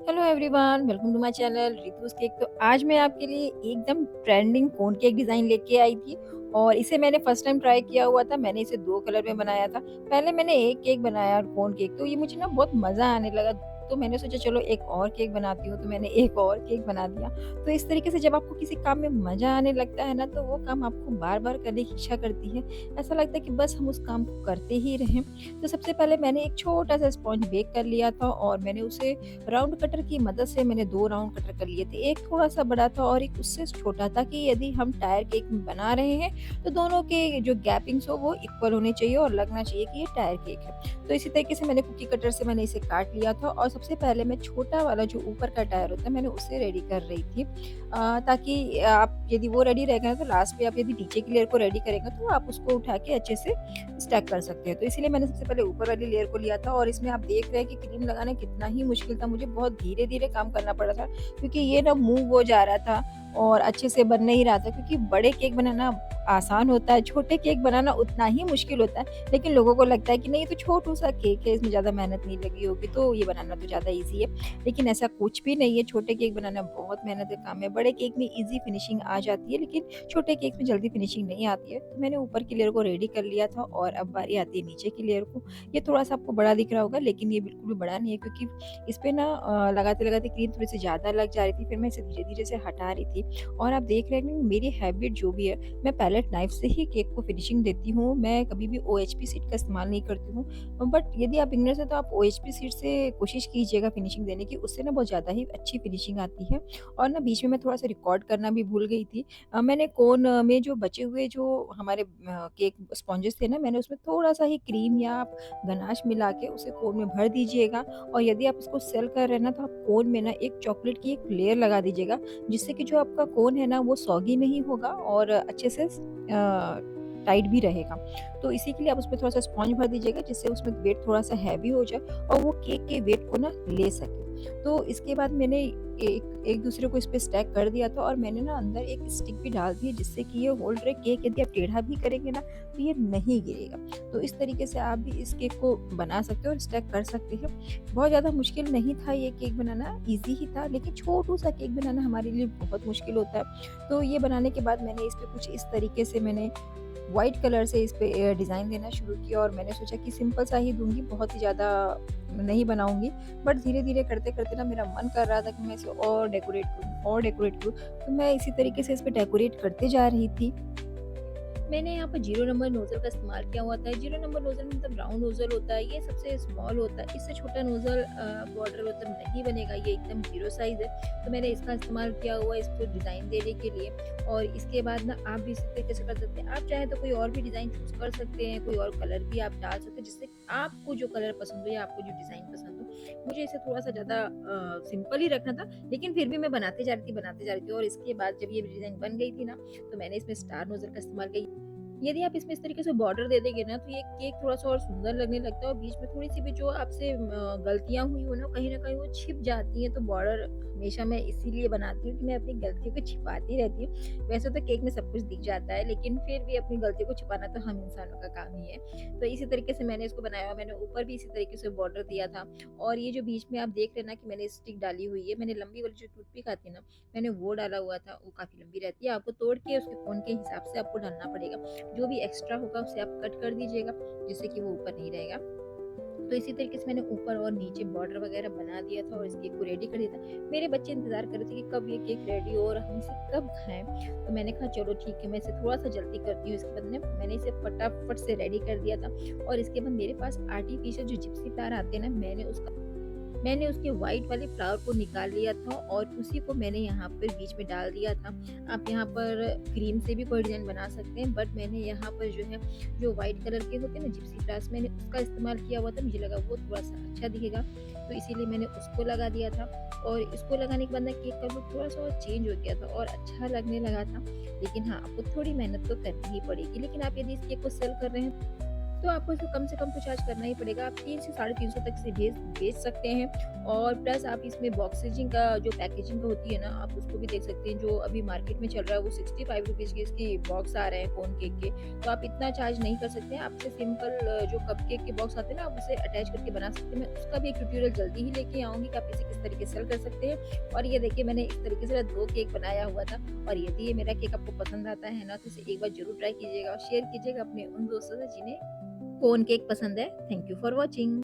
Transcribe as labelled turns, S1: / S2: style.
S1: Hello everyone, welcome to my channel Ritu's cake. तो आज मैं आपके लिए एकदम ट्रेंडिंग कोन केक डिज़ाइन लेके आई थी और इसे मैंने फर्स्ट टाइम ट्राई किया हुआ था। मैंने इसे 2 कलर में बनाया था। पहले मैंने एक केक बनाया कोन केक, तो ये मुझे ना बहुत मज़ा आने लगा। तो मैंने सोचा चलो एक और केक बनाती हूँ, तो मैंने एक और केक बना दिया। तो इस तरीके से जब आपको किसी काम में मज़ा आने लगता है ना, तो वो काम आपको बार-बार करने की इच्छा करती है। ऐसा लगता है कि बस हम उस काम को करते ही रहें। तो सबसे पहले मैंने एक छोटा-सा स्पॉन्ज बेक कर लिया था और मैंने उसे राउंड कटर की मदद से मैंने 2 राउंड कटर कर लिए थे। एक थोड़ा-सा बड़ा था और एक उससे छोटा था कि यदि हम टायर केक बना रहे हैं, तो दोनों के जो गैपिंग्स हो वो इक्वल होने चाहिए और लगना चाहिए कि ये टायर केक है। तो इसी तरीके से मैंने कुकी कटर से मैंने इसे काट लिया था और सबसे पहले मैं छोटा वाला जो ऊपर का टायर होता है, मैंने उसे रेडी कर रही थी। ताकि आप यदि वो रेडी रहेगा ना, तो लास्ट में आप यदि नीचे की लेयर को रेडी करेंगे, तो आप उसको उठा के अच्छे से स्टैक कर सकते हैं। तो इसीलिए मैंने सबसे पहले ऊपर वाली लेयर को लिया था और इसमें आप देख रहे हैं कि क्रीम लगाना कितना ही मुश्किल था। मुझे बहुत धीरे-धीरे काम करना पड़ा था क्योंकि ये ना मूव हो जा रहा था और अच्छे से बन नहीं रहा था, क्योंकि बड़े केक बनाना आसान होता है, छोटे केक बनाना उतना ही मुश्किल होता है। लेकिन लोगों को लगता है कि नहीं, ये तो छोटू-सा केक है, इसमें ज़्यादा मेहनत नहीं लगी होगी, तो ये बनाना तो ज़्यादा ईज़ी है। लेकिन ऐसा कुछ भी नहीं है, छोटे केक बनाना बहुत मेहनत का काम है। बड़े केक में ईज़ी फिनिशिंग आ जाती है, लेकिन छोटे केक में जल्दी फिनिशिंग नहीं आती है। तो मैंने ऊपर की लेयर को रेडी कर लिया था और अब बारी आती है नीचे की लेयर को। ये थोड़ा-सा आपको बड़ा दिख रहा होगा, लेकिन ये बिल्कुल भी बड़ा नहीं है, क्योंकि इस पे ना लगाते-लगाते क्रीम थोड़ी-सी ज़्यादा लग जा रही थी, फिर मैं इसे धीरे-धीरे से हटा रही थी। और आप देख रहे हैं कि मेरी हैबिट जो भी है, मैं पैलेट नाइफ से ही केक को फिनिशिंग देती हूँ। मैं कभी भी ओएचपी शीट का इस्तेमाल नहीं करती हूँ। बट यदि आप बिगिनर्स हैं, तो आप ओएचपी शीट से कोशिश कीजिएगा फिनिशिंग देने की, उससे ना बहुत ज़्यादा ही अच्छी फिनिशिंग आती है। और ना बीच में मैं थोड़ा-सा रिकॉर्ड करना भी भूल गई थी। मैंने कोन में जो बचे हुए जो हमारे केक स्पॉन्जेस थे ना, मैंने उसमें थोड़ा-सा ही क्रीम या आप गनाश मिला के उसे कोन में भर दीजिएगा। और यदि आप इसको सेल कर रहे हैं ना, तो आप कोन में ना एक चॉकलेट की एक लेयर लगा दीजिएगा, जिससे कि जो आपका कोन है ना, वो सॉगी नहीं होगा और अच्छे से टाइट भी रहेगा। तो इसी के लिए आप उसमें थोड़ा-सा स्पॉन्ज भर दीजिएगा, जिससे उसमें वेट थोड़ा-सा हैवी हो जाए और वो केक के वेट को ना ले सके। तो इसके बाद मैंने एक एक दूसरे को इस पे स्टैक कर दिया था और मैंने ना अंदर एक स्टिक भी डाल दी है, जिससे कि ये होल्ड रहे। केक यदि आप टेढ़ा भी करेंगे ना, तो ये नहीं गिरेगा। तो इस तरीके से आप भी इस केक को बना सकते हो और स्टैक कर सकते हैं। बहुत ज़्यादा मुश्किल नहीं था ये केक बनाना, ईज़ी ही था, लेकिन छोटू-सा केक बनाना हमारे लिए बहुत मुश्किल होता है। तो ये बनाने के बाद मैंने इस पे कुछ इस तरीके से मैंने व्हाइट कलर से इस पे डिज़ाइन देना शुरू किया और मैंने सोचा कि सिंपल सा ही दूँगी, बहुत ही ज़्यादा नहीं बनाऊँगी। बट धीरे-धीरे करते-करते ना मेरा मन कर रहा था कि मैं इसे और डेकोरेट करूँ और डेकोरेट करूँ। तो मैं इसी तरीके से इस पे डेकोरेट करते जा रही थी। मैंने यहाँ पर 0 नंबर नोज़ल का इस्तेमाल किया हुआ था। 0 नंबर नोज़ल मतलब राउंड नोज़ल होता है, ये सबसे स्मॉल होता है। इससे छोटा नोज़ल बॉर्डर मतलब नहीं बनेगा, ये एकदम 0 साइज़ है। तो मैंने इसका इस्तेमाल किया हुआ है इसको डिज़ाइन देने के लिए। और इसके बाद ना आप भी इसी तरीके से कर सकते हैं। आप चाहें तो कोई और भी डिज़ाइन चूज़ कर सकते हैं, कोई और कलर भी आप डाल सकते हैं, जिससे आपको जो कलर पसंद हो या आपको जो डिज़ाइन पसंद हो। मुझे इसे थोड़ा-सा ज़्यादा सिंपल ही रखना था, लेकिन फिर भी मैं बनाते जा रही थी और इसके बाद जब ये डिज़ाइन बन गई थी ना, तो मैंने इसमें स्टार नोज़ल का इस्तेमाल किया। यदि आप इसमें इस तरीके से बॉर्डर दे देंगे ना, तो ये केक थोड़ा-सा और सुंदर लगने लगता है और बीच में थोड़ी-सी भी जो आपसे गलतियाँ हुई हो ना, कहीं न कहीं वो छिप जाती हैं। तो बॉर्डर हमेशा मैं इसीलिए बनाती हूँ कि मैं अपनी गलतियों को छिपाती रहती हूँ। वैसे तो केक में सब कुछ दिख जाता है, लेकिन फिर भी अपनी गलतियों को छिपाना तो हम इंसानों का काम ही है। तो इसी तरीके से मैंने इसको बनाया और मैंने ऊपर भी इसी तरीके से बॉर्डर दिया था। और ये जो बीच में आप देख रहे हैं ना कि मैंने स्टिक डाली हुई है, मैंने लंबी वाली जो टूथपिक आती है ना, मैंने वो डाला हुआ था। वो काफ़ी लंबी रहती है, आपको तोड़ के उसके कोन के हिसाब से आपको डालना पड़ेगा। जो भी एक्स्ट्रा होगा उसे आप कट कर दीजिएगा, जिससे कि वो ऊपर नहीं रहेगा। तो इसी तरीके से मैंने ऊपर और नीचे बॉर्डर वगैरह बना दिया था और इस केक को रेडी कर दिया था। मेरे बच्चे इंतज़ार कर रहे थे कि कब ये केक रेडी हो और हम इसे कब खाएँ। तो मैंने कहा चलो ठीक है, मैं इसे थोड़ा-सा जल्दी करती हूँ। इसके बाद मैंने इसे फटाफट से रेडी कर दिया था और इसके बाद मेरे पास आर्टिफ़िशियल जो जिप्सी फ्लावर आते हैं ना, मैंने उसके व्हाइट वाले फ्लावर को निकाल लिया था और उसी को मैंने यहाँ पर बीच में डाल दिया था। आप यहाँ पर क्रीम से भी कोई डिज़ाइन बना सकते हैं, बट मैंने यहाँ पर जो है, जो व्हाइट कलर के होते हैं ना जिप्सी फ्लावर्स, मैंने उसका इस्तेमाल किया हुआ था। मुझे लगा वो थोड़ा-सा अच्छा दिखेगा, तो इसीलिए मैंने उसको लगा दिया था। और इसको लगाने के बाद ना केक का लुक थोड़ा-सा और चेंज हो गया था और अच्छा लगने लगा था। लेकिन हाँ, आपको थोड़ी मेहनत तो करनी ही पड़ेगी। लेकिन आप यदि इस केक को सेल कर रहे हैं, तो आपको इसको कम से कम तो चार्ज करना ही पड़ेगा। आप 3 से साढ़े 300 तक इसे भेज बेच सकते हैं और प्लस आप इसमें बॉक्सेजिंग का जो पैकेजिंग का होती है ना, आप उसको भी देख सकते हैं। जो अभी मार्केट में चल रहा है वो 65 रुपीज़ के इसके बॉक्स आ रहे हैं कोन केक के। तो आप इतना चार्ज नहीं कर सकते हैं। आपसे सिंपल जो कपकेक के बॉक्स आते हैं ना, आप उसे अटैच करके बना सकते हैं। मैं उसका भी एक ट्यूटोरियल जल्दी ही लेके आऊँगी कि आप इसे किस तरीके से सेल कर सकते हैं। और ये देखिए मैंने इस तरीके से 2 केक बनाया हुआ था और यदि ये मेरा केक आपको पसंद आता है ना, तो इसे एक बार ज़रूर ट्राई कीजिएगा और शेयर कीजिएगा अपने उन दोस्तों से जिन्हें कोन केक पसंद है। Thank you for watching.